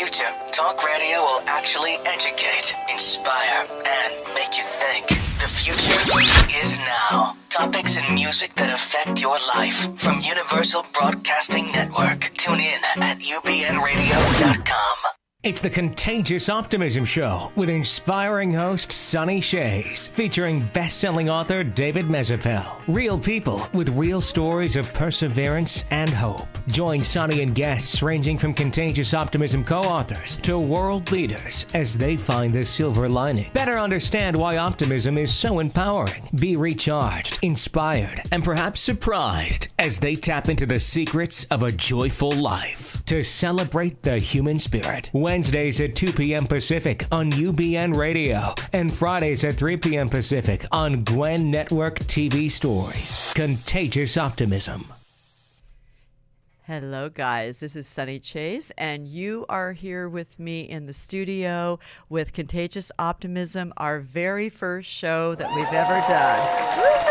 future, talk radio will actually educate, inspire, and make you think. The future is now. Topics and music that affect your life from Universal Broadcasting Network. Tune in at ubnradio.com. It's the Contagious Optimism Show with inspiring host Sunny Chayes, featuring best-selling author David Mezzapelle. Real people with real stories of perseverance and hope. Join Sunny and guests ranging from Contagious Optimism co-authors to world leaders as they find the silver lining. Better understand why optimism is so empowering. Be recharged, inspired, and perhaps surprised as they tap into the secrets of a joyful life. To celebrate the human spirit. Wednesdays at 2 p.m. Pacific on UBN Radio and Fridays at 3 p.m. Pacific on Gwen Network TV Stories. Contagious Optimism. Hello, guys. This is Sunny Chayes, and you are here with me in the studio with Contagious Optimism, our very first show that we've ever done. Woo-hoo!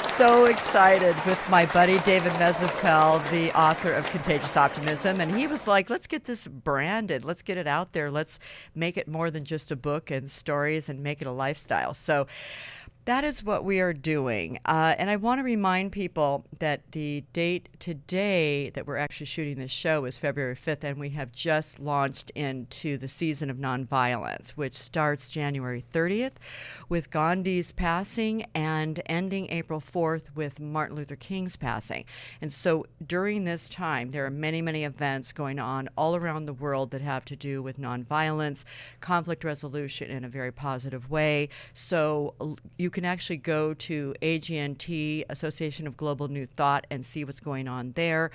So excited with my buddy David Mezzapelle, the author of Contagious Optimism, and he was like, let's get this branded, let's get it out there, let's make it more than just a book and stories and make it a lifestyle. So that is what we are doing. And I want to remind people that the date today that we're actually shooting this show is February 5th, and we have just launched into the season of nonviolence, which starts January 30th with Gandhi's passing and ending April 4th with Martin Luther King's passing. And so during this time, there are many, many events going on all around the world that have to do with nonviolence, conflict resolution in a very positive way. So you can actually go to AGNT, Association of Global New Thought, and see what's going on there.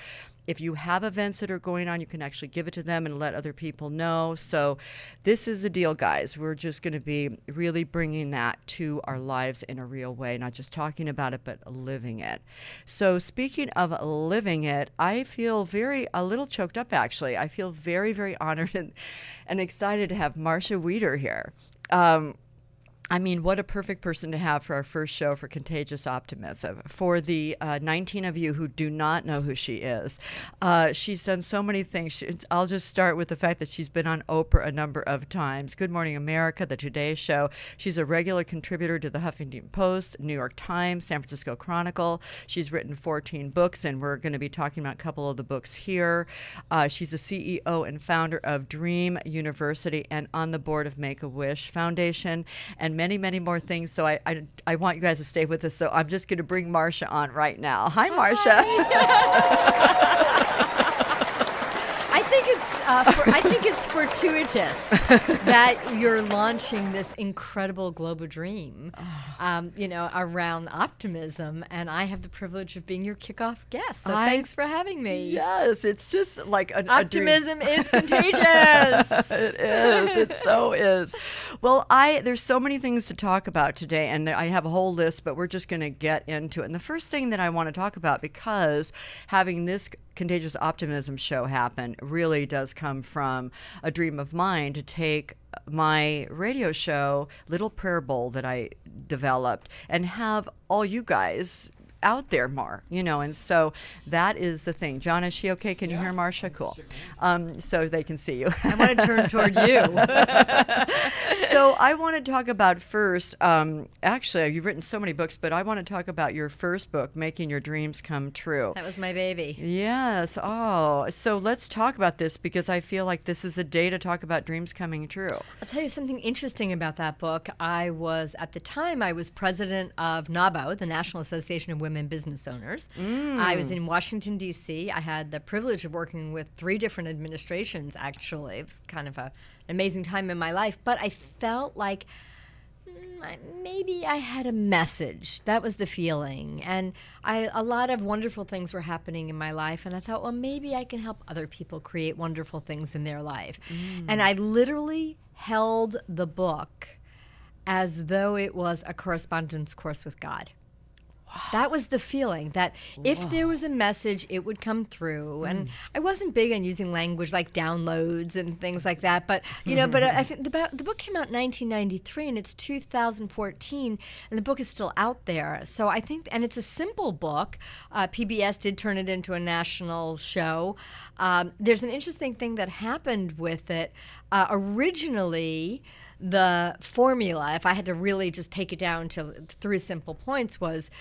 If you have events that are going on, you can actually give it to them and let other people know. So this is the deal, guys. We're just going to be really bringing that to our lives in a real way, not just talking about it, but living it. So speaking of living it, I feel a little choked up, actually. I feel very, very honored and excited to have Marcia Wieder here. I mean, what a perfect person to have for our first show for Contagious Optimism. For the 19 of you who do not know who she is, she's done so many things. I'll just start with the fact that she's been on Oprah a number of times. Good Morning America, The Today Show. She's a regular contributor to the Huffington Post, New York Times, San Francisco Chronicle. She's written 14 books, and we're going to be talking about a couple of the books here. She's a CEO and founder of DREAM University and on the board of Make-A-Wish Foundation, and many, many more things. So I want you guys to stay with us. So I'm just going to bring Marcia on right now. Hi, Marcia. I think it's fortuitous that you're launching this incredible global dream, around optimism, and I have the privilege of being your kickoff guest. So thanks for having me. Yes, it's just like optimism is contagious. It is. It so is. Well, there's so many things to talk about today, and I have a whole list, but we're just going to get into it. And the first thing that I want to talk about, because having this Contagious Optimism show happen really does come from a dream of mine to take my radio show, Little Prayer Bowl, that I developed, and have all you guys out there more, and so that is the thing. John, is she okay? Can you hear Marcia? Cool. So they can see you. I want to turn toward you. So I want to talk about first, actually, you've written so many books, but I want to talk about your first book, Making Your Dreams Come True. That was my baby. Yes. Oh, so let's talk about this, because I feel like this is a day to talk about dreams coming true. I'll tell you something interesting about that book. At the time, I was president of NABO, the National Association of Women Business Owners. I was in Washington, D.C. I had the privilege of working with 3 different administrations, actually. It was kind of an amazing time in my life, but I felt like maybe I had a message. That was the feeling. And a lot of wonderful things were happening in my life, and I thought, well, maybe I can help other people create wonderful things in their life. And I literally held the book as though it was a correspondence course with God. That was the feeling, that if there was a message, it would come through. And I wasn't big on using language like downloads and things like that. But, but I think the book came out in 1993 and it's 2014 and the book is still out there. So I think, and it's a simple book. PBS did turn it into a national show. There's an interesting thing that happened with it. Originally, the formula, if I had to really just take it down to 3 simple points, was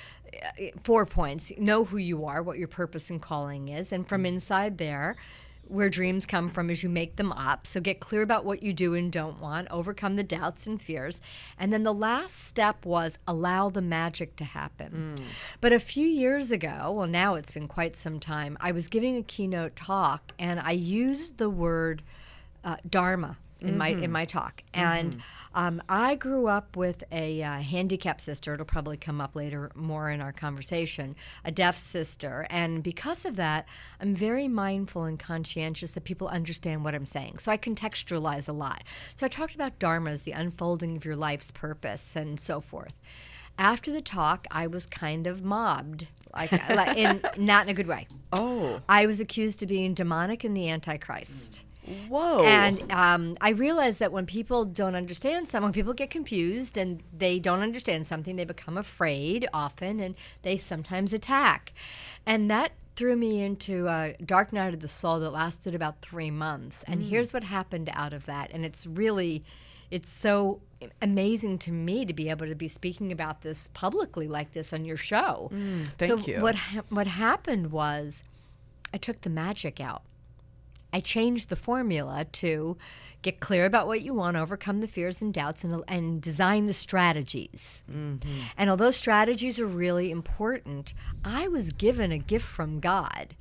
4 points. Know who you are, what your purpose and calling is, and from inside there, where dreams come from is you make them up. So get clear about what you do and don't want, overcome the doubts and fears. And then the last step was allow the magic to happen. But a few years ago, well, now it's been quite some time, I was giving a keynote talk and I used the word Dharma in my talk. And I grew up with a handicapped sister. It'll probably come up later more in our conversation, a deaf sister. And because of that, I'm very mindful and conscientious that people understand what I'm saying. So I contextualize a lot. So I talked about Dharma as the unfolding of your life's purpose and so forth. After the talk, I was kind of mobbed, like not in a good way. Oh. I was accused of being demonic and the Antichrist. Whoa. And I realized that when people don't understand something, when people get confused and they don't understand something, they become afraid often and they sometimes attack. And that threw me into a dark night of the soul that lasted about 3 months. And here's what happened out of that. And it's so amazing to me to be able to be speaking about this publicly like this on your show. Thank you. What happened was I took the magic out. I changed the formula to get clear about what you want, overcome the fears and doubts, and design the strategies. And although strategies are really important, I was given a gift from God.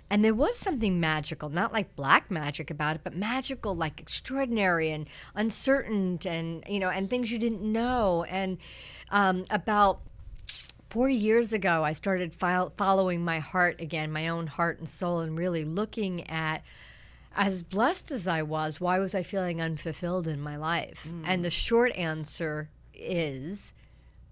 And there was something magical, not like black magic about it, but magical, like extraordinary and uncertain and, and things you didn't know. And about 4 years ago, I started following my heart again, my own heart and soul, and really looking at, as blessed as I was, why was I feeling unfulfilled in my life? And the short answer is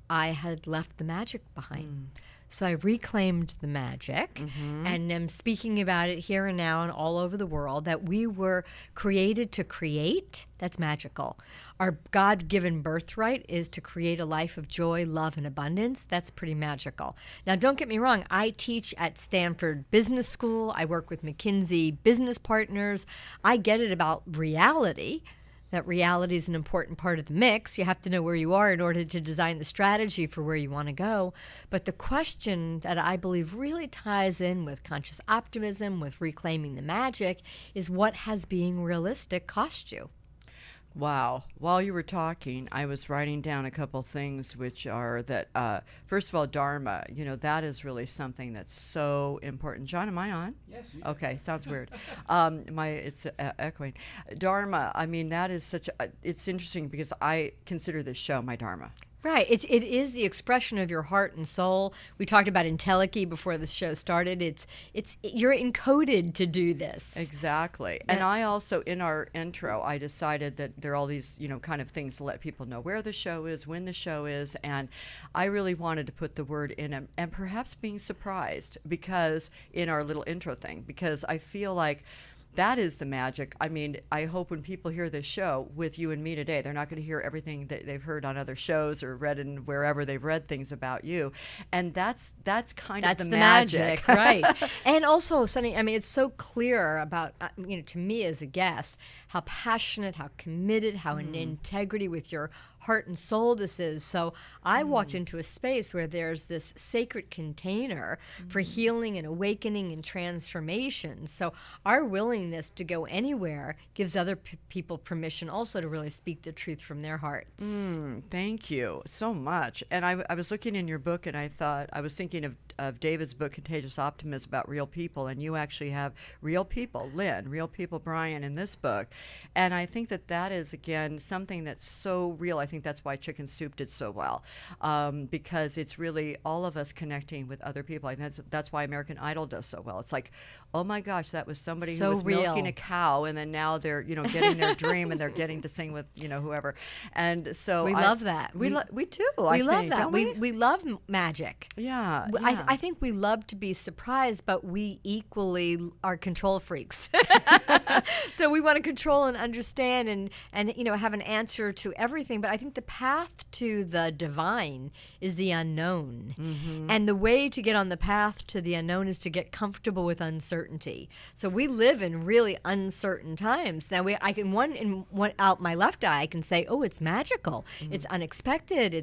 I had left the magic behind. So I reclaimed the magic and am speaking about it here and now and all over the world, that we were created to create. That's magical. Our God-given birthright is to create a life of joy, love, and abundance. That's pretty magical. Now, don't get me wrong. I teach at Stanford Business School. I work with McKinsey business partners. I get it about reality. That reality is an important part of the mix. You have to know where you are in order to design the strategy for where you want to go. But the question that I believe really ties in with conscious optimism, with reclaiming the magic, is what has being realistic cost you? Wow. While you were talking, I was writing down a couple things, which are that, first of all, Dharma, that is really something that's so important. John, am I on? Yes. Okay, sounds weird. It's echoing. Dharma, I mean, that is it's interesting because I consider this show my Dharma. Right. It is the expression of your heart and soul. We talked about entelechy before the show started. You're encoded to do this. Exactly. And I also, in our intro, I decided that there are all these, kind of things to let people know where the show is, when the show is, and I really wanted to put the word in and perhaps being surprised because in our little intro thing, because I feel like that is the magic. I mean, I hope when people hear this show with you and me today, they're not going to hear everything that they've heard on other shows or read in wherever they've read things about you. And that's kind of the magic. Right. And also, Sunny, I mean, it's so clear about, to me as a guest, how passionate, how committed, how in integrity with your heart and soul this is. So I walked into a space where there's this sacred container for healing and awakening and transformation. So our willingness to go anywhere gives other people permission also to really speak the truth from their hearts. Thank you so much. And I was looking in your book and I was thinking of David's book, Contagious Optimism, about real people. And you actually have real people, Lynn, real people, Brian, in this book. And I think that is, again, something that's so real. I think that's why Chicken Soup did so well, because it's really all of us connecting with other people. I think that's why American Idol does so well. It's like, oh my gosh, that was somebody who was milking a cow, and then now they're, getting their dream, and they're getting to sing with, whoever. And so we love that. We do. We love that. We love magic. Yeah. I think we love to be surprised, but we equally are control freaks. So we want to control and understand and have an answer to everything. But I think the path to the divine is the unknown. Mm-hmm. And the way to get on the path to the unknown is to get comfortable with uncertainty. So we live in really uncertain times. Now I can out my left eye I can say, oh, it's magical. Mm-hmm. It's unexpected.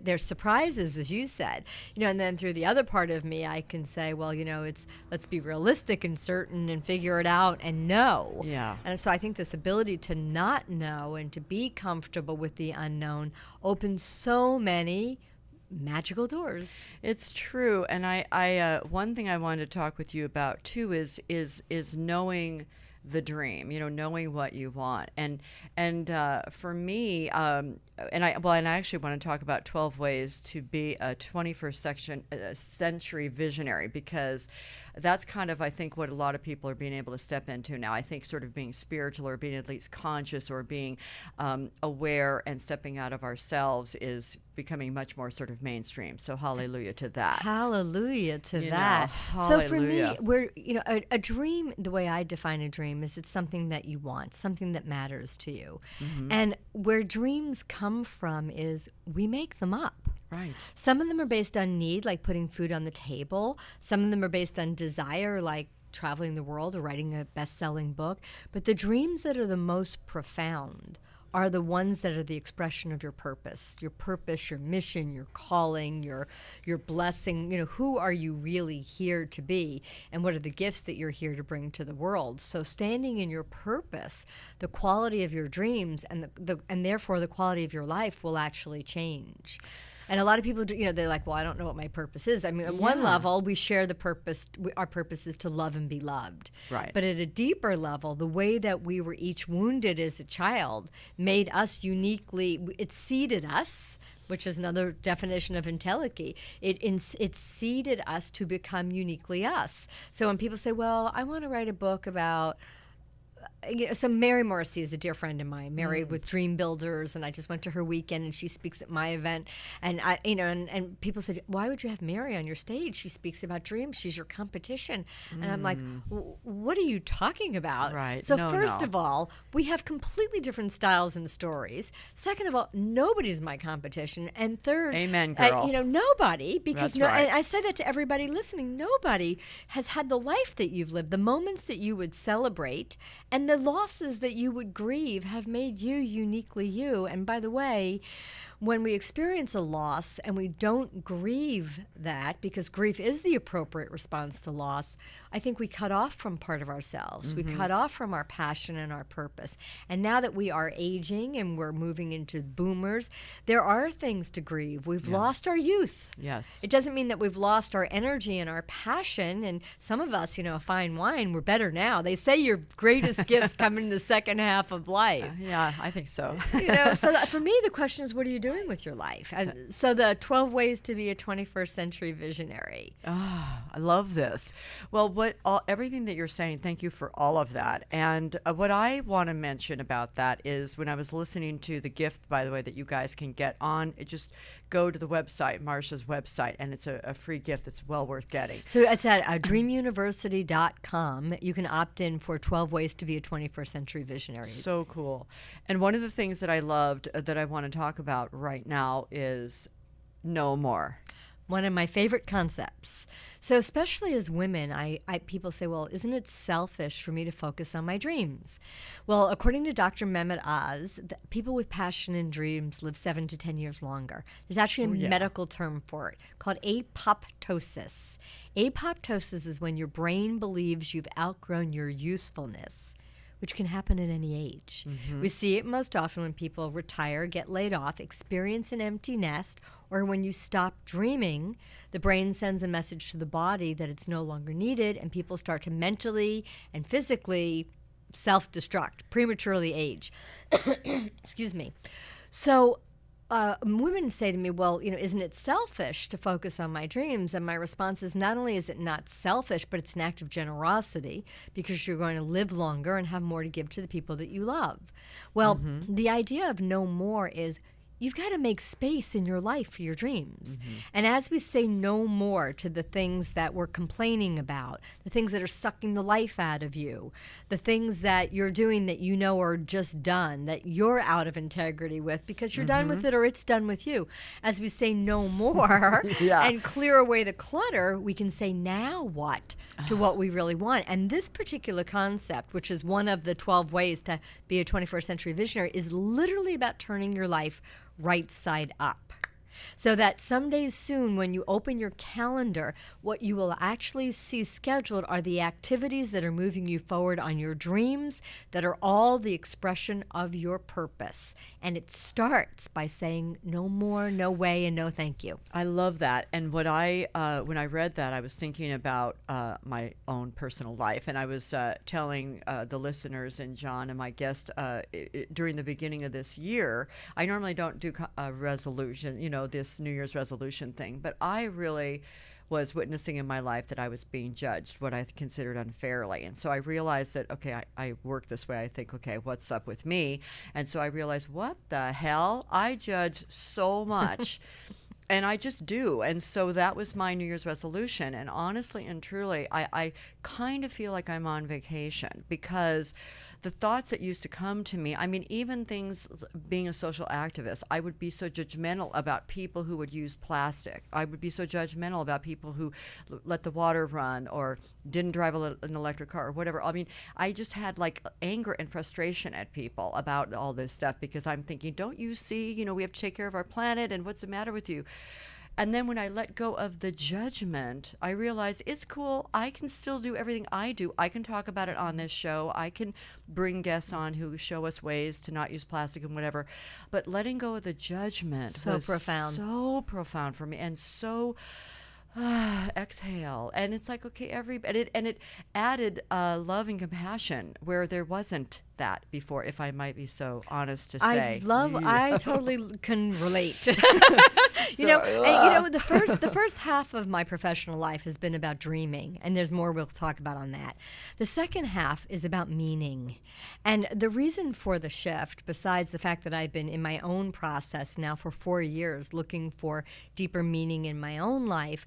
There's surprises, as you said. And then through the other part of me I can say, well, let's be realistic and certain and figure it out and know. Yeah. And so I think this ability to not know and to be comfortable with the unknown opens so many magical doors. It's true. And I one thing I wanted to talk with you about too is knowing the dream, knowing what you want. And for me, and I actually want to talk about 12 ways to be a 21st century visionary, because that's kind of, I think, what a lot of people are being able to step into now. I think sort of being spiritual or being at least conscious or being aware and stepping out of ourselves is becoming much more sort of mainstream. So hallelujah to that. Hallelujah to that. So for me, a dream, the way I define a dream is it's something that you want, something that matters to you. Mm-hmm. And where dreams come from is we make them up. Right. Some of them are based on need, like putting food on the table. Some of them are based on desire, like traveling the world or writing a best-selling book. But the dreams that are the most profound are the ones that are the expression of your purpose, your mission, your calling, your blessing. Who are you really here to be, and what are the gifts that you're here to bring to the world? So standing in your purpose, the quality of your dreams and and therefore the quality of your life will actually change. And a lot of people, they're like, well, I don't know what my purpose is. I mean, at one level, we share the purpose. Our purpose is to love and be loved. Right. But at a deeper level, the way that we were each wounded as a child made us uniquely, it seeded us, which is another definition of entelechy. It seeded us to become uniquely us. So when people say, well, I want to write a book about... So Mary Morrissey is a dear friend of mine, married with Dream Builders, and I just went to her weekend, and she speaks at my event. And and people said, why would you have Mary on your stage? She speaks about dreams. She's your competition. And I'm like, what are you talking about? Right. So first of all, we have completely different styles and stories. Second of all, nobody's my competition. And third, amen, girl. Nobody, because That's right. and I say that to everybody listening. Nobody has had the life that you've lived, the moments that you would celebrate, and the losses that you would grieve have made you uniquely you. And by the way, when we experience a loss and we don't grieve that, because grief is the appropriate response to loss, I think we cut off from part of ourselves. Mm-hmm. We cut off from our passion and our purpose. And now that we are aging and we're moving into boomers, there are things to grieve. We've lost our youth. Yes. It doesn't mean that we've lost our energy and our passion. And some of us, a fine wine, we're better now. They say your greatest gifts come in the second half of life. Yeah, I think so. So for me, the question is, what are you doing with your life? And so the 12 ways to be a 21st century visionary. Oh, I love this. Well, everything that you're saying, thank you for all of that. And what I want to mention about that is when I was listening to the gift, by the way, that you guys can get on, just go to the website, Marcia's website, and it's a free gift that's well worth getting. So it's at DREAMUniversity.com. You can opt in for 12 ways to be a 21st century visionary. So cool. And one of the things that I loved that I want to talk about right now is no more. One of my favorite concepts. So especially as women, people say, well, isn't it selfish for me to focus on my dreams? Well, according to Dr. Mehmet Oz, people with passion and dreams live 7 to 10 years longer. There's actually a medical term for it called apoptosis. Apoptosis is when your brain believes you've outgrown your usefulness, which can happen at any age. Mm-hmm. We see it most often when people retire, get laid off, experience an empty nest, or when you stop dreaming, the brain sends a message to the body that it's no longer needed, and people start to mentally and physically self-destruct, prematurely age. Excuse me. So women say to me, well, isn't it selfish to focus on my dreams? And my response is, not only is it not selfish, but it's an act of generosity, because you're going to live longer and have more to give to the people that you love. Well, the idea of no more is, you've got to make space in your life for your dreams. And as we say no more to the things that we're complaining about, the things that are sucking the life out of you, the things that you're doing that are just done, that you're out of integrity with because you're done with it or it's done with you. As we say no more and clear away the clutter, we can say now what to what we really want. And this particular concept, which is one of the 12 ways to be a 21st century visionary, is literally about turning your life right side up. So that someday soon, when you open your calendar, what you will actually see scheduled are the activities that are moving you forward on your dreams, that are all the expression of your purpose. And it starts by saying no more, no way, and no thank you. I love that. And when I read that, I was thinking about my own personal life. And I was telling the listeners and John and my guest during the beginning of this year, I normally don't do a resolution, this New Year's resolution thing, but I really was witnessing in my life that I was being judged, what I considered unfairly. And so I realized that, okay, I work this way. I think, okay, what's up with me? And so I realized, what the hell? I judge so much. And I just do. And so that was my New Year's resolution. And honestly and truly, I kind of feel like I'm on vacation, because the thoughts that used to come to me, I mean, even things, being a social activist, I would be so judgmental about people who would use plastic. I would be so judgmental about people who let the water run or didn't drive an electric car or whatever. I mean, I just had like anger and frustration at people about all this stuff, because I'm thinking, don't you see, we have to take care of our planet, and what's the matter with you? And then when I let go of the judgment, I realized it's cool. I can still do everything I do. I can talk about it on this show. I can bring guests on who show us ways to not use plastic and whatever. But letting go of the judgment was so profound for me, and so exhale. And it's like, okay, it added love and compassion where there wasn't that before, if I might be so honest to say. I totally can relate. The first half of my professional life has been about dreaming, and there's more we'll talk about on that. The second half is about meaning. And the reason for the shift, besides the fact that I've been in my own process now for 4 years looking for deeper meaning in my own life,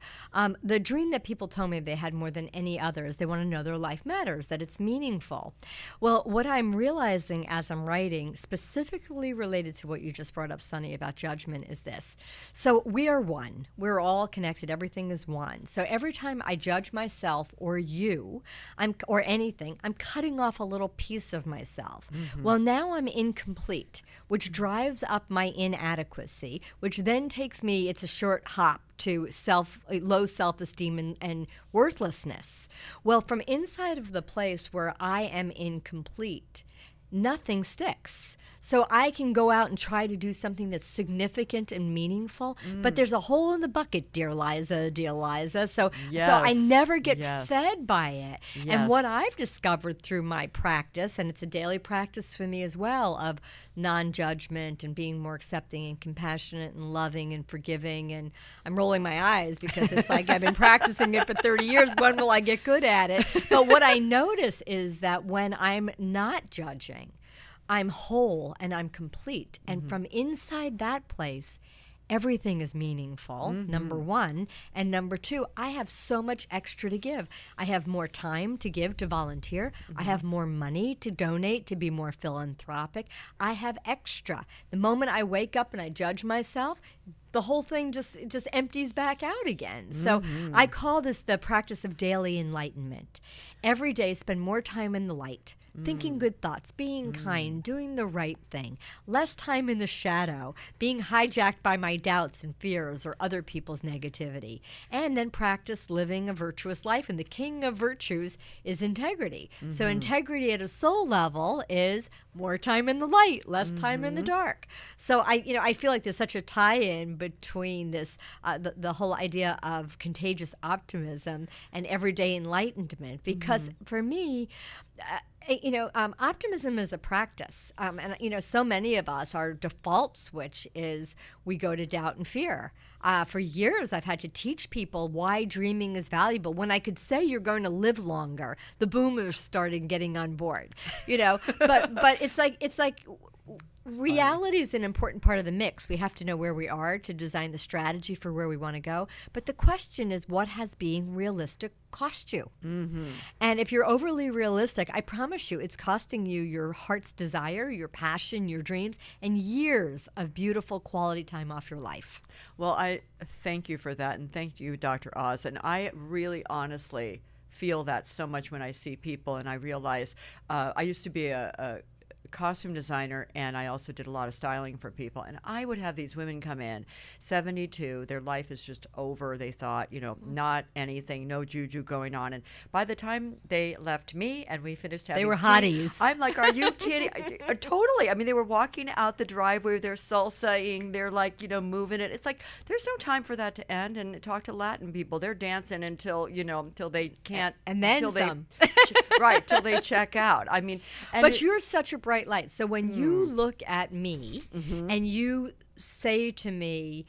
the dream that people told me they had more than any others, they want to know their life matters, that it's meaningful. Well, what I'm realizing as I'm writing, specifically related to what you just brought up, Sunny, about judgment, is this. So we are one. We're all connected. Everything is one. So every time I judge myself or you, or anything, I'm cutting off a little piece of myself. Well, now I'm incomplete, which drives up my inadequacy, which then takes me, it's a short hop to low self-esteem and worthlessness. Well, from inside of the place where I am incomplete, nothing sticks. So I can go out and try to do something that's significant and meaningful, but there's a hole in the bucket, dear Liza. So I never get fed by it. Yes. And what I've discovered through my practice, and it's a daily practice for me as well, of non-judgment and being more accepting and compassionate and loving and forgiving. And I'm rolling my eyes because it's like I've been practicing it for 30 years. When will I get good at it? But what I notice is that when I'm not judging, I'm whole and I'm complete. And from inside that place, everything is meaningful, number one. And number two, I have so much extra to give. I have more time to give to volunteer. I have more money to donate, to be more philanthropic. I have extra. The moment I wake up and I judge myself, the whole thing just empties back out again. So I call this the practice of daily enlightenment. Every day, spend more time in the light, thinking good thoughts, being kind, doing the right thing. Less time in the shadow, being hijacked by my doubts and fears or other people's negativity. And then practice living a virtuous life. And the king of virtues is integrity. So integrity at a soul level is more time in the light, less time in the dark. So I feel like there's such a tie-in between this, the whole idea of contagious optimism and everyday enlightenment. Because for me, Optimism is a practice. And, so many of us, our default switch is we go to doubt and fear. For years, I've had to teach people why dreaming is valuable. When I could say you're going to live longer, the boomers started getting on board, But it's like reality is an important part of the mix. We have to know where we are to design the strategy for where we want to go. But the question is, what has being realistic cost you? Mm-hmm. And if you're overly realistic, I promise you, it's costing you your heart's desire, your passion, your dreams, and years of beautiful quality time off your life. Well, I thank you for that, and thank you, Dr. Oz. And I really honestly feel that so much when I see people, and I realize I used to be a costume designer, and I also did a lot of styling for people, and I would have these women come in 72, their life is just over, they thought, not anything, no juju going on, and by the time they left me and we finished having they were tea, hotties. I'm like, are you kidding? Totally. I mean, they were walking out the driveway, they're salsaing, they're like, moving it. It's like, there's no time for that to end. And talk to Latin people, they're dancing until they can't, and then till some. Right, till they check out. I mean, but you're such a bright light. So when you look at me and you say to me,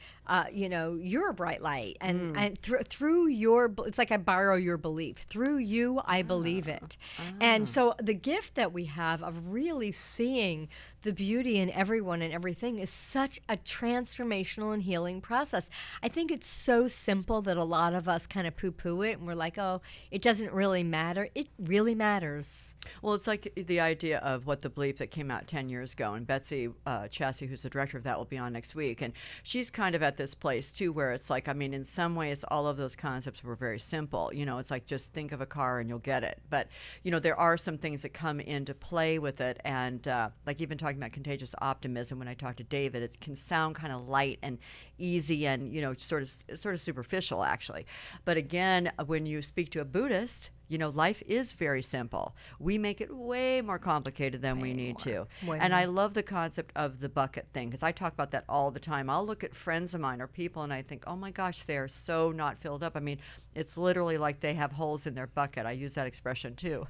you're a bright light, and through your, it's like I borrow your belief. Through you, I believe it. And so the gift that we have of really seeing the beauty in everyone and everything is such a transformational and healing process. I think it's so simple that a lot of us kind of poo-poo it, and we're like, oh, it doesn't really matter. It really matters. Well, it's like the idea of What the Bleep that came out 10 years ago, and Betsy Chassie, who's the director of that, will be on next week, and she's kind of at this place too where it's like, I mean, in some ways all of those concepts were very simple. It's like, just think of a car and you'll get it. But there are some things that come into play with it, and like even talking about contagious optimism, when I talk to David, it can sound kind of light and easy and sort of superficial actually. But again, when you speak to a Buddhist, life is very simple. We make it way more complicated than we need to. And I love the concept of the bucket thing, because I talk about that all the time. I'll look at friends of mine or people and I think, oh my gosh, they are so not filled up. I mean, it's literally like they have holes in their bucket. I use that expression too.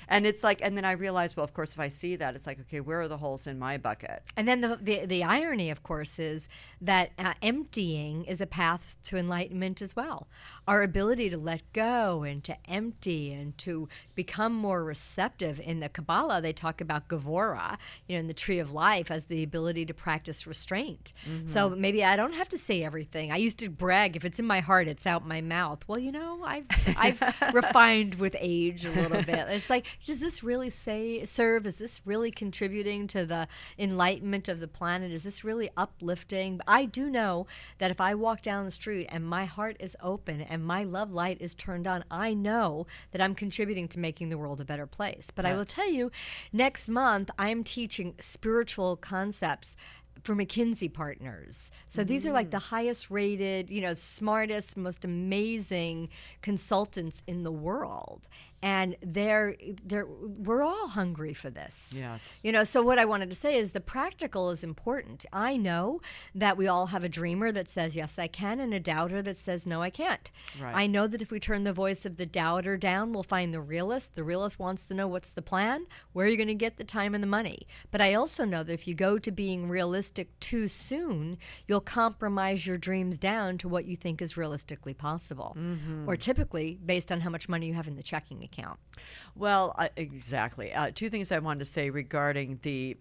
And it's like, and then I realize, well, of course, if I see that, it's like, okay, where are the holes in my bucket? And then the irony, of course, is that emptying is a path to enlightenment as well. Our ability to let go and to empty and to become more receptive. In the Kabbalah, they talk about Gevurah, in the Tree of Life, as the ability to practice restraint. Mm-hmm. So maybe I don't have to say everything. I used to brag, if it's in my heart, it's out my mouth. Well, I've refined with age a little bit. It's like, does this really serve? Is this really contributing to the enlightenment of the planet? Is this really uplifting? I do know that if I walk down the street and my heart is open and my love light is turned on, I know that I'm contributing to making the world a better place. But I will tell you, next month I'm teaching spiritual concepts for McKinsey partners. So these are like the highest rated, smartest, most amazing consultants in the world. And we're all hungry for this. Yes. So what I wanted to say is the practical is important. I know that we all have a dreamer that says, yes, I can, and a doubter that says, no, I can't. Right. I know that if we turn the voice of the doubter down, we'll find the realist. The realist wants to know what's the plan, where are you going to get the time and the money. But I also know that if you go to being realistic too soon, you'll compromise your dreams down to what you think is realistically possible, or typically based on how much money you have in the checking account. Well, exactly. Two things I wanted to say regarding the,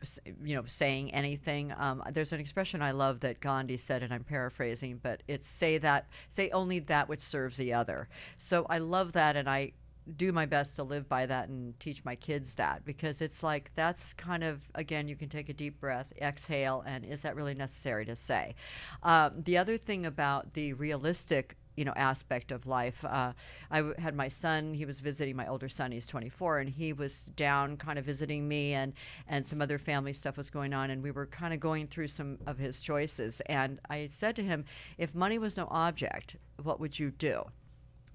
saying anything. There's an expression I love that Gandhi said, and I'm paraphrasing, but it's say only that which serves the other. So I love that, and I do my best to live by that and teach my kids that, because it's like, that's kind of, again, you can take a deep breath, exhale, and is that really necessary to say? The other thing about the realistic aspect of life. I had my son, he was visiting, my older son, he's 24, and he was down kind of visiting me, and some other family stuff was going on, and we were kind of going through some of his choices. And I said to him, if money was no object, what would you do?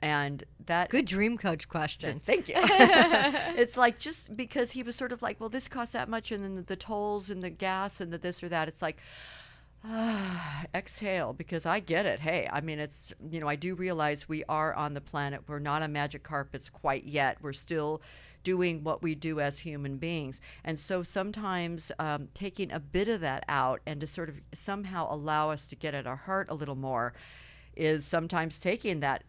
And that good dream coach question. Thank you. It's like, just because he was sort of like, well, this costs that much, and then the tolls and the gas and the this or that. It's like, exhale, because I get it. Hey, I mean, it's, I do realize we are on the planet. We're not on magic carpets quite yet. We're still doing what we do as human beings. And so sometimes taking a bit of that out and to sort of somehow allow us to get at our heart a little more is sometimes taking that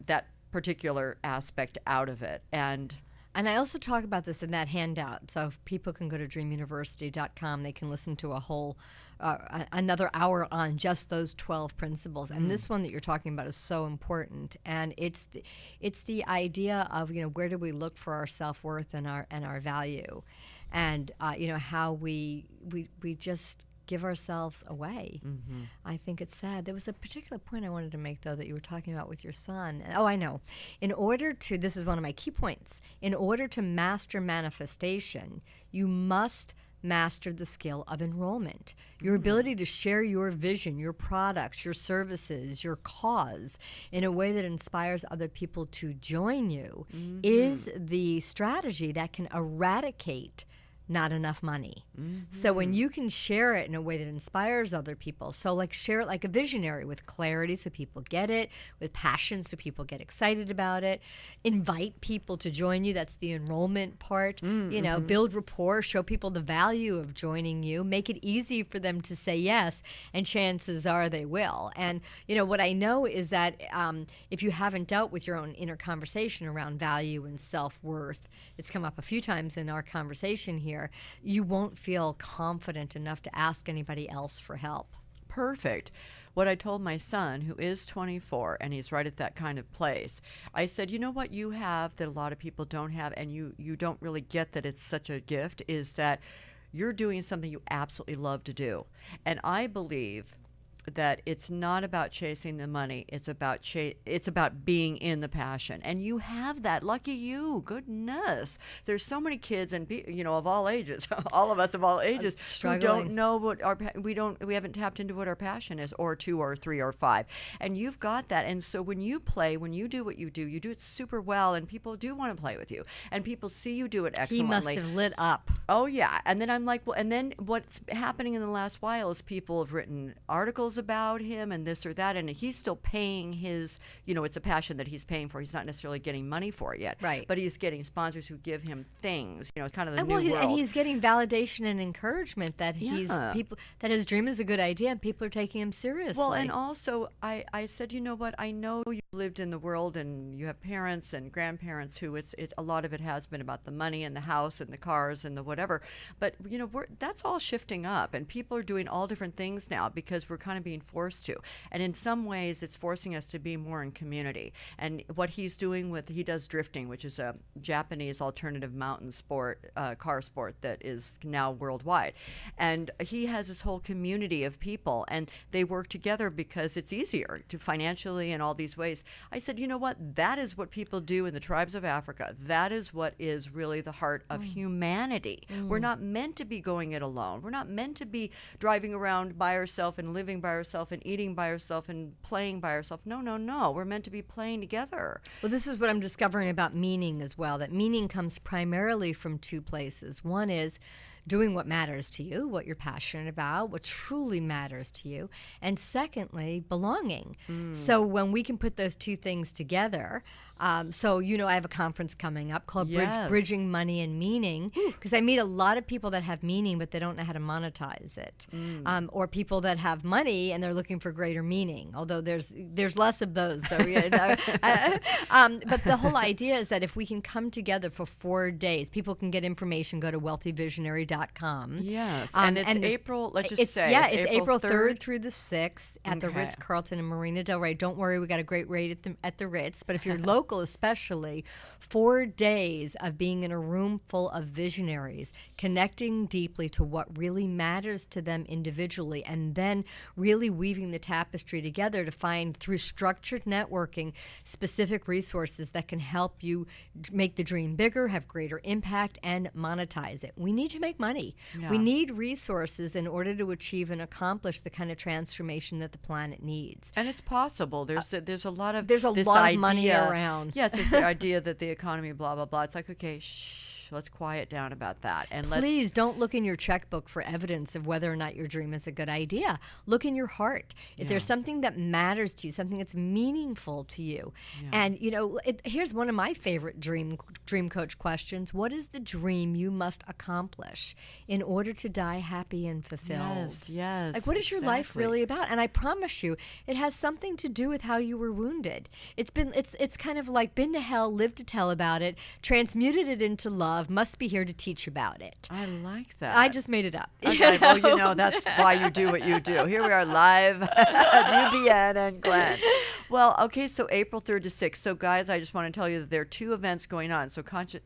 particular aspect out of it. And I also talk about this in that handout. So if people can go to dreamuniversity.com, they can listen to a whole another hour on just those 12 principles. And this one that you're talking about is so important. And it's the idea of, where do we look for our self-worth and our value, and how we just give ourselves away. I think it's sad. There was a particular point I wanted to make, though, that you were talking about with your son. Oh, I know. This is one of my key points. In order to master manifestation, you must master the skill of enrollment. Your ability to share your vision, your products, your services, your cause in a way that inspires other people to join you is the strategy that can eradicate not enough money. So when you can share it in a way that inspires other people, so like share it like a visionary with clarity so people get it, with passion so people get excited about it, invite people to join you, that's the enrollment part, build rapport, show people the value of joining you, make it easy for them to say yes, and chances are they will. And what I know is that if you haven't dealt with your own inner conversation around value and self-worth, it's come up a few times in our conversation here, you won't feel confident enough to ask anybody else for help. Perfect. What I told my son, who is 24, and he's right at that kind of place, I said, what you have that a lot of people don't have, and you don't really get that it's such a gift, is that you're doing something you absolutely love to do. And I believe that it's not about chasing the money, it's about being in the passion, and you have that. Lucky you. Goodness, there's so many kids and of all ages, all of us of all ages, who don't know what we haven't tapped into what our passion is, or 2 or 3 or 5, and you've got that. And so when you do what you do it super well, and people do want to play with you, and people see you do it excellently. He must have lit up. Oh yeah. And then I'm like, well, and then what's happening in the last while is people have written articles about him and this or that, and he's still paying his, it's a passion that he's paying for. He's not necessarily getting money for it yet, right? But he's getting sponsors who give him things. It's kind of the new world. And he's getting validation and encouragement that that his dream is a good idea and people are taking him seriously. Well, and also I said, what? I know you lived in the world and you have parents and grandparents who a lot of it has been about the money and the house and the cars and the whatever. But that's all shifting up, and people are doing all different things now because we're kind of being forced to. And in some ways, it's forcing us to be more in community. And what he's doing he does drifting, which is a Japanese alternative mountain sport, car sport that is now worldwide. And he has this whole community of people, and they work together because it's easier to financially and all these ways. I said, that is what people do in the tribes of Africa. That is what is really the heart of humanity. We're not meant to be going it alone. We're not meant to be driving around by ourselves and living by ourselves and eating by ourselves and playing by ourselves. No. We're meant to be playing together. Well, this is what I'm discovering about meaning as well, that meaning comes primarily from 2 places. One is doing what matters to you, what you're passionate about, what truly matters to you. And secondly, belonging. So when we can put those 2 things together, I have a conference coming up called Bridging Money and Meaning, because I meet a lot of people that have meaning, but they don't know how to monetize it. Or people that have money and they're looking for greater meaning, although there's less of those. Though, but the whole idea is that if we can come together for 4 days, people can get information, go to wealthyvisionary.com. Yes, and it's April, it's April 3rd through the 6th at the Ritz-Carlton in Marina Del Rey. Don't worry, we got a great rate at the Ritz, but if you're local especially, 4 days of being in a room full of visionaries, connecting deeply to what really matters to them individually, and then really weaving the tapestry together to find, through structured networking, specific resources that can help you make the dream bigger, have greater impact, and monetize it. We need to make money. Yeah. We need resources in order to achieve and accomplish the kind of transformation that the planet needs. And it's possible. There's a lot of of money around. Yes, there's the idea that the economy, blah, blah, blah. It's like, okay, let's quiet down about that. And Please don't look in your checkbook for evidence of whether or not your dream is a good idea. Look in your heart. If there's something that matters to you, something that's meaningful to you. And, here's one of my favorite dream coach questions. What is the dream you must accomplish in order to die happy and fulfilled? Yes. Like, what is your life really about? And I promise you, it has something to do with how you were wounded. It's kind of like been to hell, lived to tell about it, transmuted it into love, must be here to teach about it. I like that. I just made it up. Okay, well, that's why you do what you do. Here we are live at UBN and Glenn. Well, okay, so April 3rd to 6th. So, guys, I just want to tell you that there are 2 events going on. So,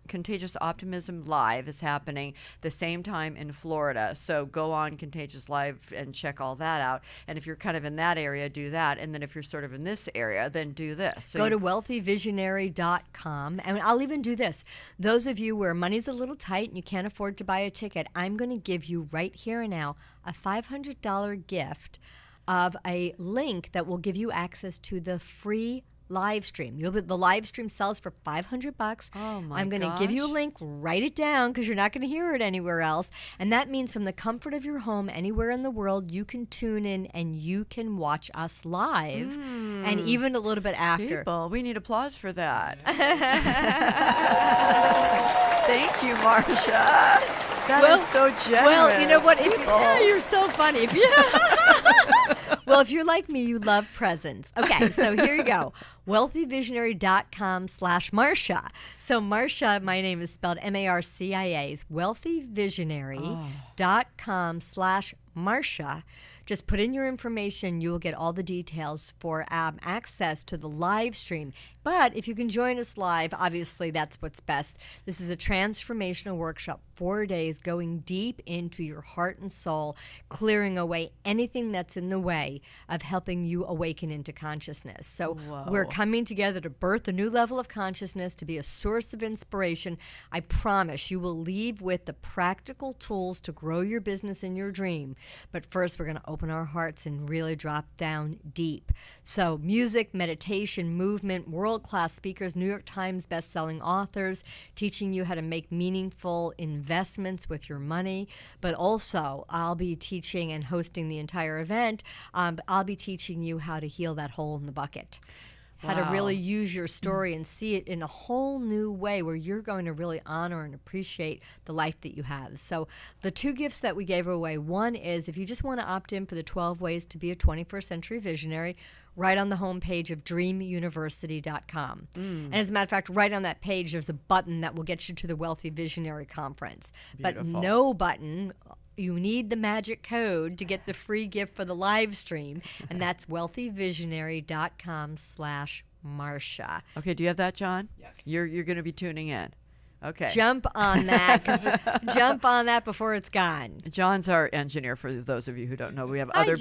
Contagious Optimism Live is happening the same time in Florida. So, go on Contagious Live and check all that out. And if you're kind of in that area, do that. And then if you're sort of in this area, then do this. So go to wealthyvisionary.com. And I'll even do this. Those of you where money's a little tight and you can't afford to buy a ticket, I'm going to give you right here and now a $500 gift of a link that will give you access to the free live stream. The live stream sells for $500. Oh my I'm going to give you a link. Write it down because you're not going to hear it anywhere else. And that means from the comfort of your home, anywhere in the world, you can tune in and you can watch us live, and even a little bit after. People, we need applause for that. Thank you, Marcia. That is so generous. Well, you know what? You're so funny. Well, if you're like me, you love presents. Okay, so here you go. wealthyvisionary.com/Marcia. So Marcia, my name is spelled Marcia. wealthyvisionary.com/Marcia. Just put in your information. You will get all the details for access to the live stream. But if you can join us live, obviously that's what's best. This is a transformational workshop, 4 days, going deep into your heart and soul, clearing away anything that's in the way of helping you awaken into consciousness. So we're coming together to birth a new level of consciousness, to be a source of inspiration. I promise you will leave with the practical tools to grow your business and your dream. But first, we're going to open our hearts and really drop down deep. So music, meditation, movement, world-class speakers, New York Times bestselling authors, teaching you how to make meaningful investments with your money. But also, I'll be teaching and hosting the entire event. I'll be teaching you how to heal that hole in the bucket. How to really use your story and see it in a whole new way where you're going to really honor and appreciate the life that you have. So the 2 gifts that we gave away, one is if you just want to opt in for the 12 ways to be a 21st century visionary, right on the homepage of DREAMUniversity.com. And as a matter of fact, right on that page, there's a button that will get you to the Wealthy Visionary Conference. Beautiful. But no button. You need the magic code to get the free gift for the live stream, and that's wealthyvisionary.com/Marcia. Okay, do you have that, John? Yes. You're going to be tuning in. Okay. Jump on that before it's gone. John's our engineer. For those of you who don't know, we have other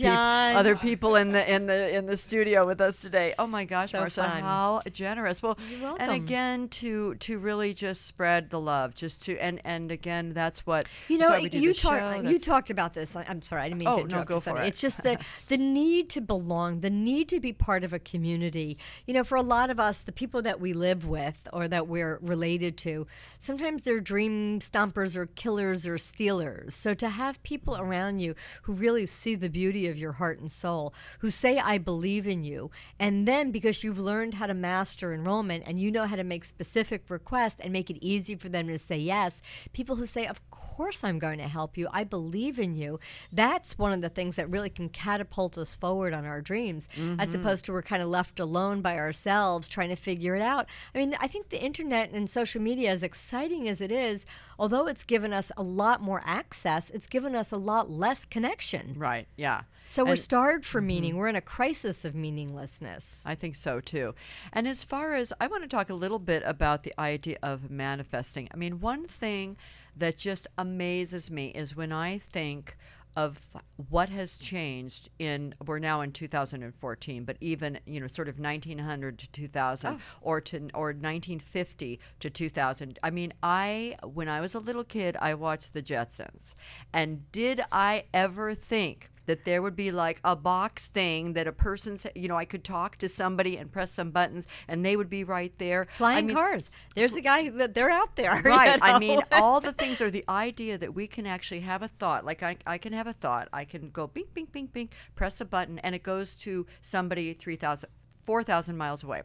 people in the studio with us today. Oh my gosh, so Marcia, fun. how generous! Well, you're welcome. And again to really just spread the love, and again that's what you that's know. why we do You the show. you talked about this. I'm sorry, I didn't mean to interrupt. No, go for it. It's just the need to belong, the need to be part of a community. You know, for a lot of us, the people that we live with or that we're related to, sometimes they're dream stompers or killers or stealers. So to have people around you who really see the beauty of your heart and soul, who say, I believe in you, and then because you've learned how to master enrollment and you know how to make specific requests and make it easy for them to say yes, people who say, of course I'm going to help you, I believe in you, that's one of the things that really can catapult us forward on our dreams, as opposed to we're kind of left alone by ourselves trying to figure it out. I mean, I think the internet and social media, as exciting as it is, although it's given us a lot more access, it's given us a lot less connection. Right, yeah. So we're starved for meaning. We're in a crisis of meaninglessness. I think so too. And as far as, I want to talk a little bit about the idea of manifesting. I mean, one thing that just amazes me is when I think of what has changed we're now in 2014, but even, sort of 1900 to 2000 or 1950 to 2000. I mean, when I was a little kid, I watched the Jetsons. And did I ever think that there would be like a box thing that a person's, I could talk to somebody and press some buttons and they would be right there. Flying cars. There's a guy that they're out there. Right. I mean, all the things are the idea that we can actually have a thought. Like I can have a thought. I can go bing, bing, bing, bing, press a button, and it goes to somebody 4,000 miles away.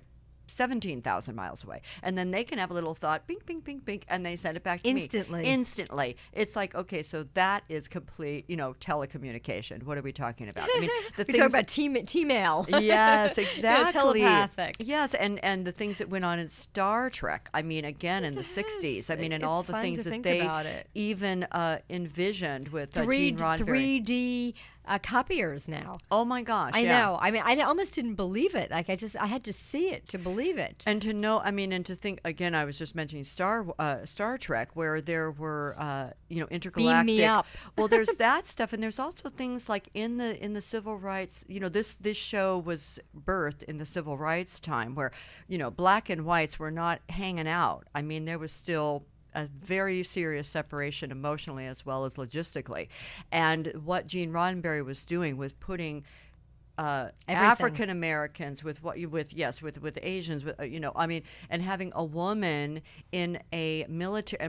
17,000 miles away, and then they can have a little thought, bing, bing, bing, bing, and they send it back to me instantly. It's like, okay, so that is complete, telecommunication. What are we talking about? I mean, we're talking about T-mail. Yes, exactly. Telepathic. Yes, and the things that went on in Star Trek. I mean, again, in the 60s. I mean, and all the things that they even envisioned with Gene Roddenberry. 3D copiers now. Oh my gosh! I know. I mean, I almost didn't believe it. Like I had to see it to believe it. And to know, I mean, and to think again. I was just mentioning Star Trek, where there were, intergalactic. Beam me up. Well, there's that stuff, and there's also things like in the civil rights. This show was birthed in the civil rights time, where black and whites were not hanging out. I mean, there was still a very serious separation emotionally as well as logistically. And what Gene Roddenberry was doing was putting African Americans with Asians, and having a woman in a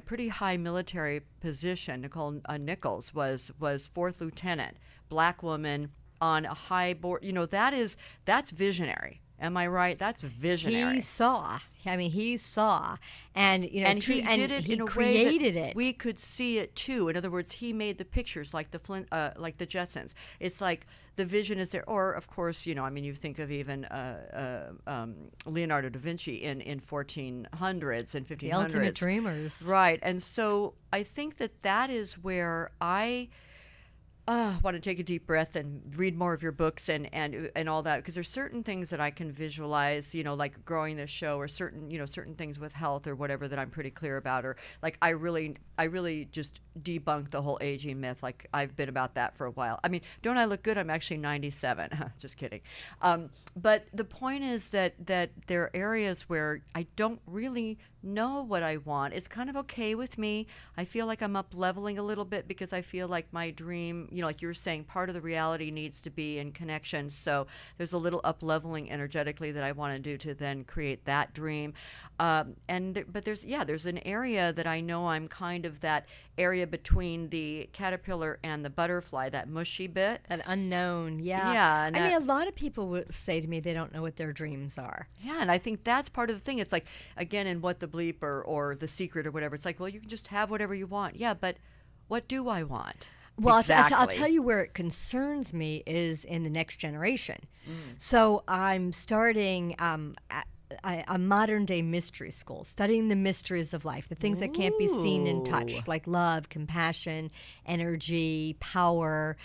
pretty high military position. Nicole Nichols was fourth lieutenant, black woman on a high board. That's visionary. Am I right? That's visionary. He saw, and he did it in a way that we could see it too. In other words, he made the pictures like the Jetsons. It's like the vision is there. Or of course, you think of even Leonardo da Vinci in 1400s and 1500s. The ultimate dreamers, right? And so I think that is where I want to take a deep breath and read more of your books and all that, because there's certain things that I can visualize, like growing this show, or certain things with health or whatever that I'm pretty clear about, or like I really just debunk the whole aging myth. Like I've been about that for a while. I mean, don't I look good? I'm actually 97. Just kidding. But the point is that there are areas where I don't really know what I want. It's kind of okay with me. I feel like I'm up leveling a little bit, because I feel like my dream, like you were saying, part of the reality needs to be in connection. So there's a little up leveling energetically that I want to do to then create that dream. But there's an area that I know I'm kind of that area between the caterpillar and the butterfly, that mushy bit. That unknown, yeah. Yeah. I mean, a lot of people would say to me they don't know what their dreams are. Yeah, and I think that's part of the thing. It's like, again, in What the Bleep or The Secret or whatever, it's like, well, you can just have whatever you want. Yeah, but what do I want? Well, exactly. I'll tell you where it concerns me is in the next generation. So I'm starting a modern-day mystery school, studying the mysteries of life, the things that can't be seen and touched, like love, compassion, energy, power.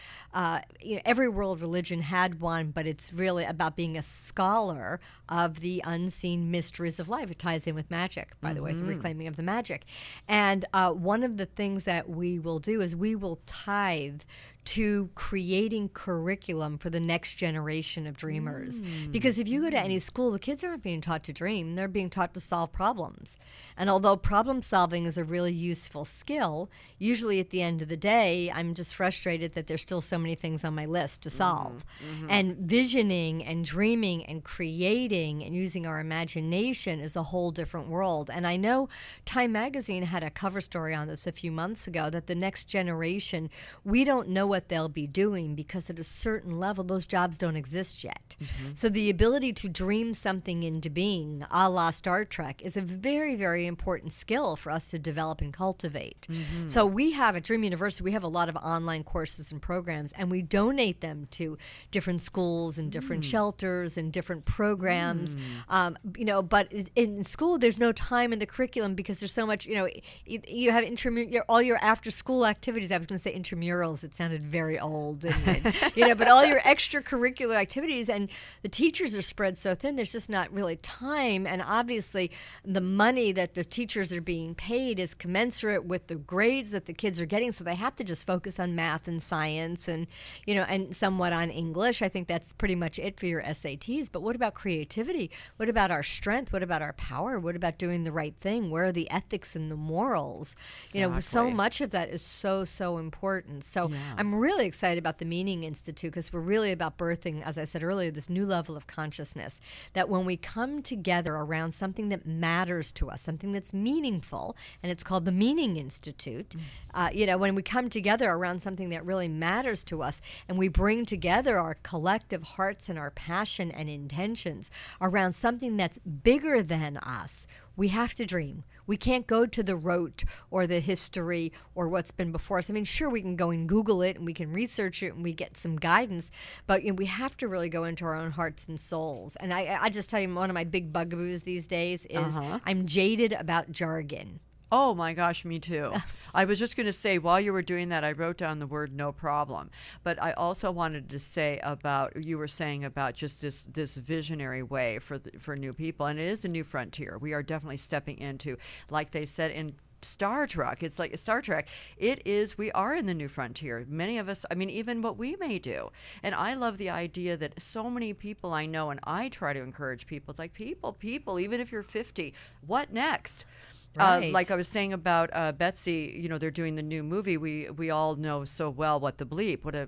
Every world religion had one, but it's really about being a scholar of the unseen mysteries of life. It ties in with magic, by the way, the reclaiming of the magic. And one of the things that we will do is we will tithe to creating curriculum for the next generation of dreamers. Because if you go to any school, the kids aren't being taught to dream, they're being taught to solve problems. And although problem solving is a really useful skill, usually at the end of the day, I'm just frustrated that there's still so many things on my list to solve. And visioning and dreaming and creating and using our imagination is a whole different world. And I know Time Magazine had a cover story on this a few months ago, that the next generation, we don't know what they'll be doing, because at a certain level those jobs don't exist yet. So the ability to dream something into being, a la Star Trek, is a very, very important skill for us to develop and cultivate. So we have at DREAM University, we have a lot of online courses and programs, and we donate them to different schools and different shelters and different programs. But in school there's no time in the curriculum, because there's so much, you have all your after school activities. I was going to say intramurals, it sounded very old, but all your extracurricular activities, and the teachers are spread so thin, there's just not really time. And obviously the money that the teachers are being paid is commensurate with the grades that the kids are getting, so they have to just focus on math and science and and somewhat on English. I think that's pretty much it for your SATs. But what about creativity? What about our strength? What about our power? What about doing the right thing? Where are the ethics and the morals? Exactly. So much of that is so important. So I'm I'm really excited about the Meaning Institute because we're really about birthing, as I said earlier, this new level of consciousness, that when we come together around something that matters to us, something that's meaningful, and it's called the Meaning Institute, when we come together around something that really matters to us, and we bring together our collective hearts and our passion and intentions around something that's bigger than us, we have to dream. We can't go to the rote or the history or what's been before us. I mean, sure, we can go and Google it and we can research it and we get some guidance, but we have to really go into our own hearts and souls. And I just tell you, one of my big bugaboos these days is I'm jaded about jargon. Oh my gosh, me too. I was just going to say, while you were doing that, I wrote down the word "no problem." But I also wanted to say about, you were saying about just this visionary way for new people, and it is a new frontier. We are definitely stepping into, like they said in Star Trek. It's like Star Trek. We are in the new frontier. Many of us, I mean, even what we may do. And I love the idea that so many people I know, and I try to encourage people, it's like people, even if you're 50, what next? Right. Like I was saying about Betsy, they're doing the new movie. We all know so well what the bleep, what a,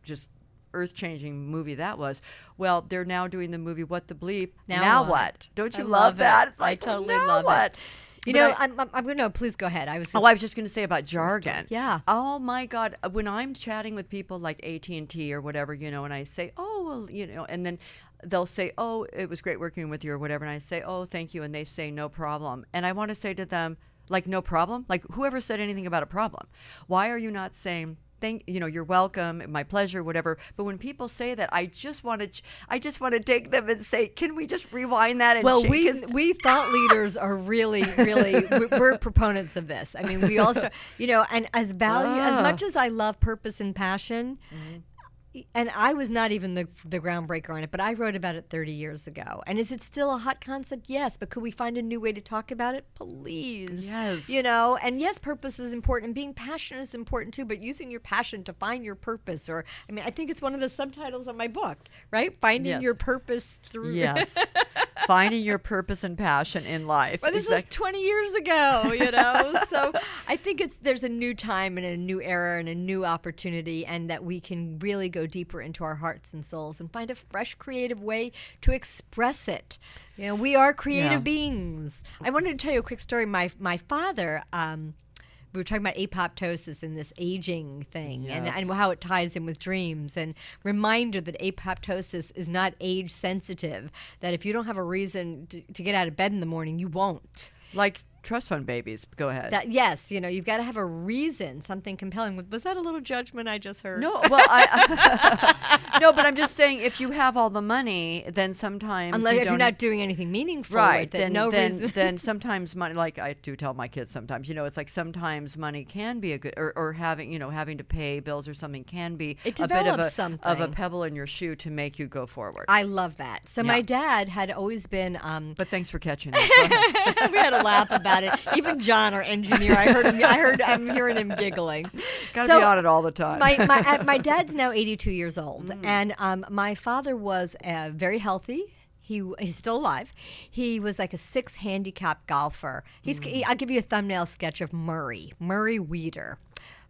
just earth-changing movie that was. Well, they're now doing the movie What the Bleep. Now what? Don't you love that? It's like, I totally now love what? it. I'm going to, please go ahead. I was just going to say about jargon. Yeah. Oh my God. When I'm chatting with people like AT&T or whatever, and I say, oh, well, and then they'll say, oh, it was great working with you or whatever. And I say, oh, thank you. And they say, no problem. And I want to say to them, like, no problem? Like, whoever said anything about a problem? Why are you not saying, you're welcome, my pleasure, whatever. But when people say that, I just want to take them and say, can we just rewind that? And well, we thought leaders are really, really, we're proponents of this. I mean, we all start, and as much as I love purpose and passion, and I was not even the groundbreaker on it, but I wrote about it 30 years ago. And is it still a hot concept? Yes. But could we find a new way to talk about it? Please. Yes. And yes, purpose is important. And being passionate is important too. But using your passion to find your purpose, I think it's one of the subtitles of my book, right? Finding your purpose through. Yes. Finding your purpose and passion in life. But this is 20 years ago, So I think there's a new time and a new era and a new opportunity, and that we can really go deeper into our hearts and souls and find a fresh, creative way to express it. We are creative beings. I wanted to tell you a quick story. My father, we were talking about apoptosis and this aging thing, and how it ties in with dreams. And reminder that apoptosis is not age sensitive, that if you don't have a reason to get out of bed in the morning, you won't. Like trust fund babies. Go ahead. Yes, you've got to have a reason, something compelling. Was that a little judgment I just heard? No, well, no, but I'm just saying, if you have all the money, then sometimes if you're not doing anything meaningful, right? With it, Then sometimes money, like I do tell my kids sometimes, it's like sometimes money can be a good, or having to pay bills or something can be a bit of a pebble in your shoe to make you go forward. I love that. So my dad had always been. But thanks for catching that. We had a laugh about it. Even John, our engineer, I'm hearing him giggling. Gotta be on it all the time. My dad's now 82 years old, and my father was very healthy. He's still alive. He was like a 6 handicap golfer. I'll give you a thumbnail sketch of Murray Wieder.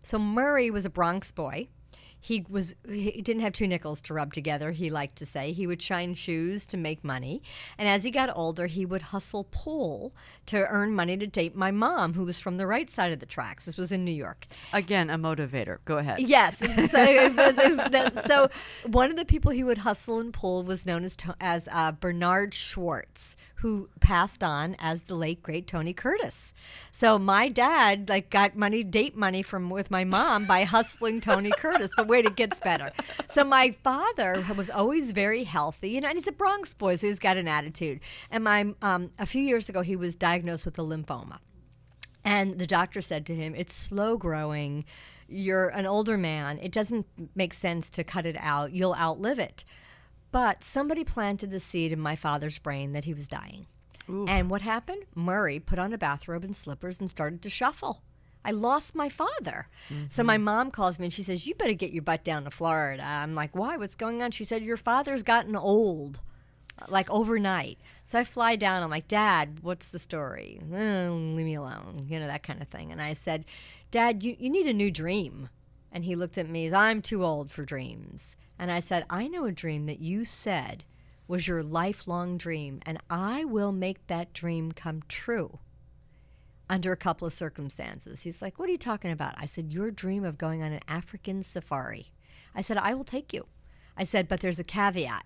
So Murray was a Bronx boy. He didn't have 2 nickels to rub together, he liked to say. He would shine shoes to make money. And as he got older, he would hustle pool to earn money to date my mom, who was from the right side of the tracks. This was in New York. Again, a motivator. Go ahead. Yes. So one of the people he would hustle and pull was known as Bernard Schwartz, who passed on as the late, great Tony Curtis. So my dad got date money with my mom by hustling Tony Curtis. But wait, it gets better. So my father was always very healthy, and he's a Bronx boy, so he's got an attitude. And a few years ago, he was diagnosed with a lymphoma. And the doctor said to him, it's slow growing. You're an older man. It doesn't make sense to cut it out. You'll outlive it. But somebody planted the seed in my father's brain that he was dying. Ooh. And what happened? Murray put on a bathrobe and slippers and started to shuffle. I lost my father. Mm-hmm. So my mom calls me and she says, you better get your butt down to Florida. I'm like, why? What's going on? She said, your father's gotten old, like overnight. So I fly down. I'm like, Dad, what's the story? Leave me alone, that kind of thing. And I said, Dad, you need a new dream. And he looked at me, I'm too old for dreams. And I said, I know a dream that you said was your lifelong dream, and I will make that dream come true under a couple of circumstances. He's like, what are you talking about? I said, your dream of going on an African safari. I said, I will take you. I said, but there's a caveat.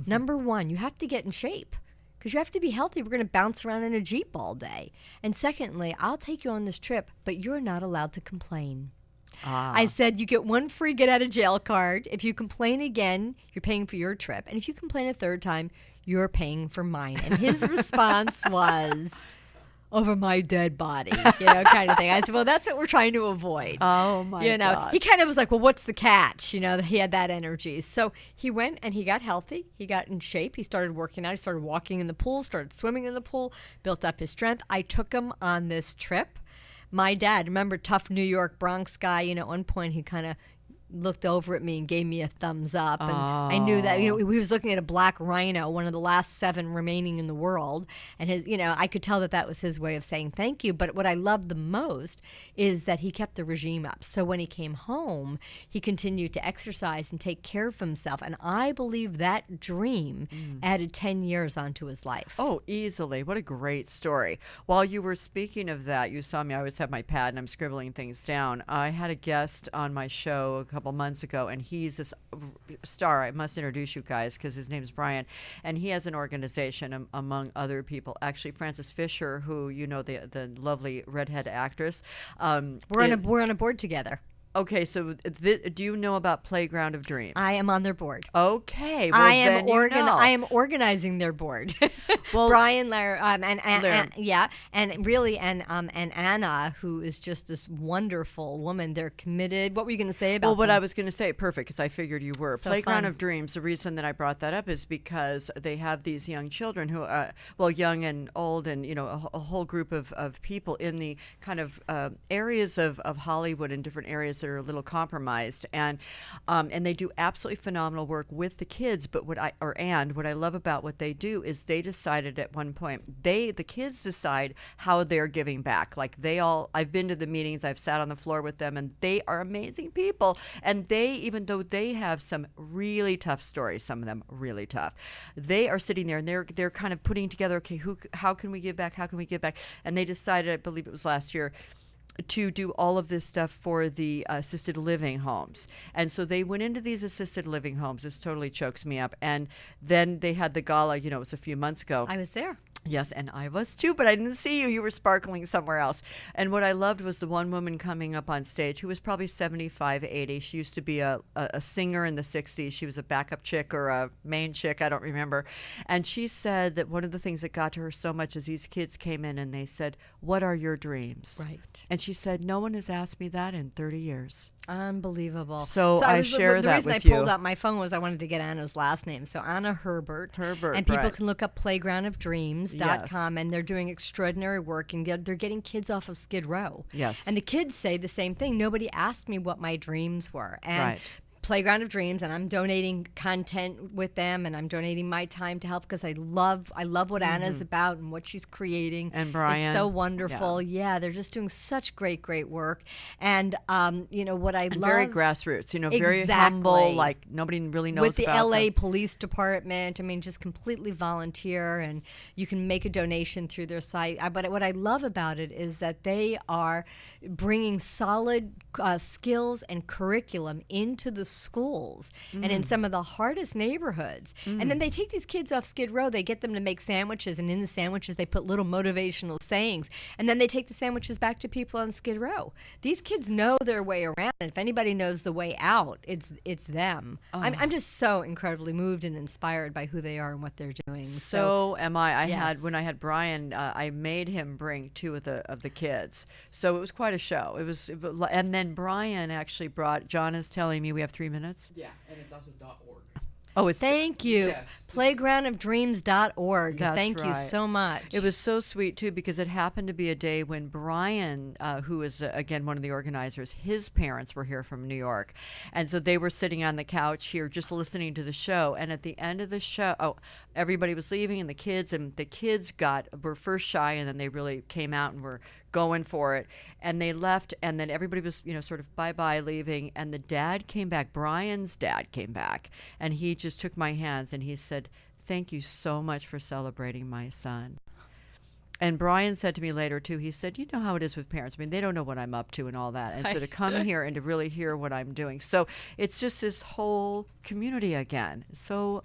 Number one, you have to get in shape because you have to be healthy. We're going to bounce around in a Jeep all day. And secondly, I'll take you on this trip, but you're not allowed to complain. I said, you get one free get out of jail card. If you complain again, you're paying for your trip. And if you complain a third time, you're paying for mine. And his response was, over my dead body, kind of thing. I said, well, that's what we're trying to avoid. Oh, my gosh. He kind of was like, well, what's the catch? He had that energy. So he went and he got healthy. He got in shape. He started working out. He started walking in the pool, started swimming in the pool, built up his strength. I took him on this trip. My dad, remember, tough New York Bronx guy, at one point he kind of looked over at me and gave me a thumbs up. And I knew that, he was looking at a black rhino, one of the last 7 remaining in the world. And I could tell that was his way of saying thank you. But what I loved the most is that he kept the regime up. So when he came home, he continued to exercise and take care of himself. And I believe that dream added 10 years onto his life. Oh, easily. What a great story. While you were speaking of that, you saw me, I always have my pad and I'm scribbling things down. I had a guest on my show a couple months ago, and he's this star. I must introduce you guys because his name is Brian, and he has an organization among other people. Actually, Frances Fisher, who the lovely redhead actress. We're on a board together. Okay, so do you know about Playground of Dreams? I am on their board. Okay, well, I am organizing their board. Well, Brian, Larry, and Anna, who is just this wonderful woman. They're committed. What were you going to say about? Well, what them? I was going to say, perfect, because I figured you were. So Playground fun. of Dreams. The reason that I brought that up is because they have these young children who, young and old, and a whole group of people in the kind of areas of Hollywood and different areas that are a little compromised, and they do absolutely phenomenal work with the kids. But what I love about what they do is they decided at one point the kids decide how they're giving back. Like I've been to the meetings, I've sat on the floor with them, and they are amazing people. And they, even though they have some really tough stories, some of them really tough, they are sitting there and they're kind of putting together, okay, how can we give back? How can we give back? And they decided, I believe it was last year, to do all of this stuff for the assisted living homes. And so they went into these assisted living homes. This totally chokes me up. And then they had the gala, it was a few months ago. I was there. Yes, and I was too, but I didn't see you. You were sparkling somewhere else. And what I loved was the one woman coming up on stage who was probably 75, 80. She used to be a singer in the 60s. She was a backup chick or a main chick, I don't remember. And she said that one of the things that got to her so much is these kids came in and they said, what are your dreams? Right. And she said, no one has asked me that in 30 years. Unbelievable. So I share that with you. The reason I pulled out my phone was I wanted to get Anna's last name. So Anna Herbert. And people right. can look up playgroundofdreams.com, Yes. and they're doing extraordinary work, and they're getting kids off of Skid Row. Yes. And the kids say the same thing. Nobody asked me what my dreams were. And Right. Playground of Dreams, and I'm donating content with them, and I'm donating my time to help because I love what Anna's about and what she's creating. And Brian. It's so wonderful. Yeah, they're just doing such great work. And what I love, very grassroots, very Exactly. humble, like nobody really knows with the about LA them. Police Department. I mean, just completely volunteer, and you can make a donation through their site. But what I love about it is that they are bringing solid skills and curriculum into the schools and in some of the hardest neighborhoods. And then they take these kids off Skid Row, they get them to make sandwiches, and in the sandwiches they put little motivational sayings, and then they take the sandwiches back to people on Skid Row. These kids know their way around, and if anybody knows the way out, it's them. I'm just so incredibly moved and inspired by who they are and what they're doing. So am I. Yes. When I had Brian, I made him bring 2 of the kids. So it was quite a show. And then Brian actually brought. John is telling me we have 3 minutes. Yeah, and it's also .org. Oh, it's Thank you. Yes. Playgroundofdreams.org. That's Thank you right. so much. It was so sweet, too, because it happened to be a day when Brian, who is, again, one of the organizers, his parents were here from New York. And so they were sitting on the couch here just listening to the show. And at the end of the show, everybody was leaving, and the kids were first shy, and then they really came out and were going for it. And they left, and then everybody was, sort of bye-bye leaving. And the dad came back. Brian's dad came back, and he just took my hands, and he said, "Thank you so much for celebrating my son." And Brian said to me later, too, he said, "You know how it is with parents. I mean, they don't know what I'm up to and all that." And so to come here and to really hear what I'm doing. So it's just this whole community again. So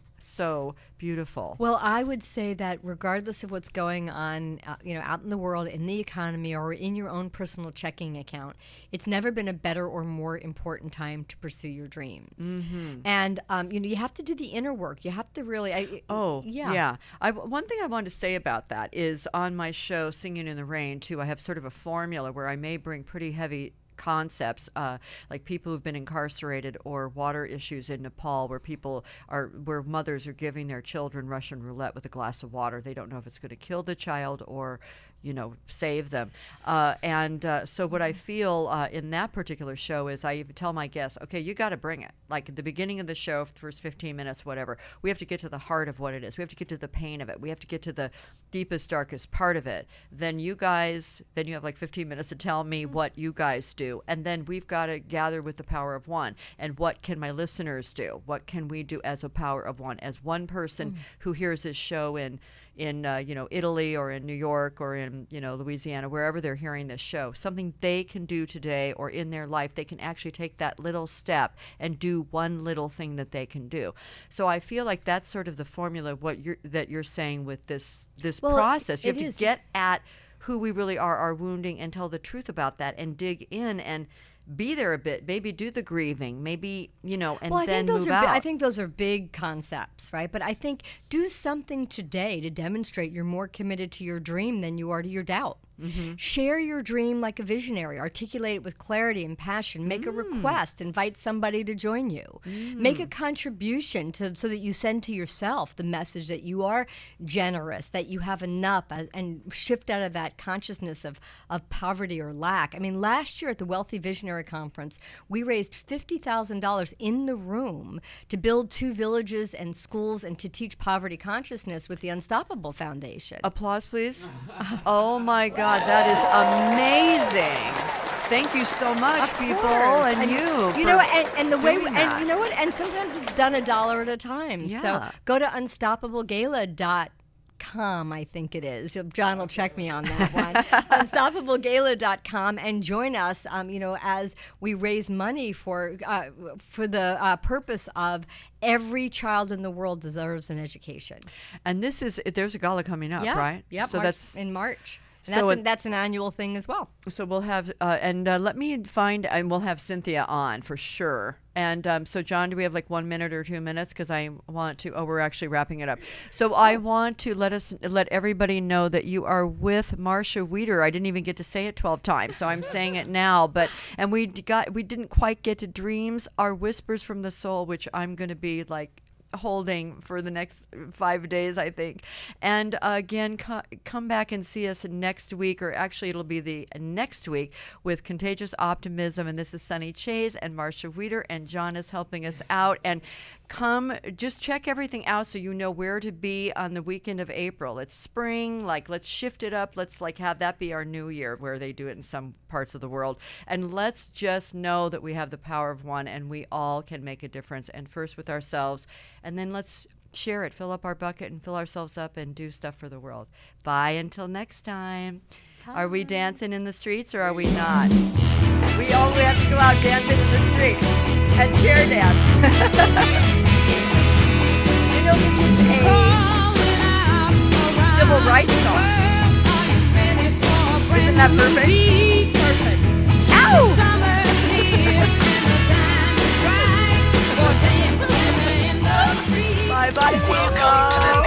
beautiful. Well, I would say that regardless of what's going on, out in the world, in the economy, or in your own personal checking account, it's never been a better or more important time to pursue your dreams. Mm-hmm. And you have to do the inner work. You have to really. Yeah. One thing I wanted to say about that is on my show, Singing in the Rain, too. I have sort of a formula where I may bring pretty heavy concepts, like people who've been incarcerated, or water issues in Nepal, where mothers are giving their children Russian roulette with a glass of water. They don't know if it's going to kill the child or save them. So what I feel in that particular show is I even tell my guests, okay, you got to bring it. Like at the beginning of the show, first 15 minutes, whatever, we have to get to the heart of what it is. We have to get to the pain of it. We have to get to the deepest, darkest part of it. Then you have like 15 minutes to tell me what you guys do. And then we've got to gather with the power of one. And what can my listeners do? What can we do as a power of one? As one person who hears this show in Italy or in New York or in, Louisiana, wherever they're hearing this show, something they can do today or in their life, they can actually take that little step and do one little thing that they can do. So I feel like that's sort of the formula, that you're saying with this process. You have to get at who we really are, our wounding, and tell the truth about that and dig in and be there a bit, maybe do the grieving, maybe, then move out. I think those are big concepts, right? But I think do something today to demonstrate you're more committed to your dream than you are to your doubt. Mm-hmm. Share your dream like a visionary. Articulate it with clarity and passion. Make a request. Invite somebody to join you. Make a contribution so that you send to yourself the message that you are generous, that you have enough, and shift out of that consciousness of poverty or lack. I mean, last year at the Wealthy Visionary Conference, we raised $50,000 in the room to build 2 villages and schools and to teach poverty consciousness with the Unstoppable Foundation. Applause, please. Oh, my God. That is amazing. Thank you so much, people, and you. And the way, and you know what? And sometimes it's done $1 at a time. Yeah. So go to unstoppablegala.com, I think it is. John will check me on that one. Unstoppablegala.com, and join us, as we raise money for the purpose of every child in the world deserves an education. And there's a gala coming up, right? Yeah, so that's in March. And that's an annual thing as well. So we'll have, let me find, and we'll have Cynthia on for sure. And so, John, do we have like 1 minute or 2 minutes? Because I want to, we're actually wrapping it up. So I want to let everybody know that you are with Marcia Wieder. I didn't even get to say it 12 times, so I'm saying it now. And we didn't quite get to Dreams, Our Whispers from the Soul, which I'm going to be like holding for the next 5 days, I think. And again, come back and see us next week, or actually it'll be the next week, with Contagious Optimism. And this is Sunny Chayes and Marcia Wieder, and John is helping us out. And just check everything out so you know where to be on the weekend of April. It's spring, let's shift it up. Let's have that be our new year, where they do it in some parts of the world. And let's just know that we have the power of one, and we all can make a difference. And first with ourselves, and then let's share it, fill up our bucket and fill ourselves up and do stuff for the world. Bye until next time. Are we dancing in the streets or are we not? We have to go out dancing in the streets and chair dance. This is a civil rights song. Isn't that perfect? Perfect. Ow! Bye-bye, people.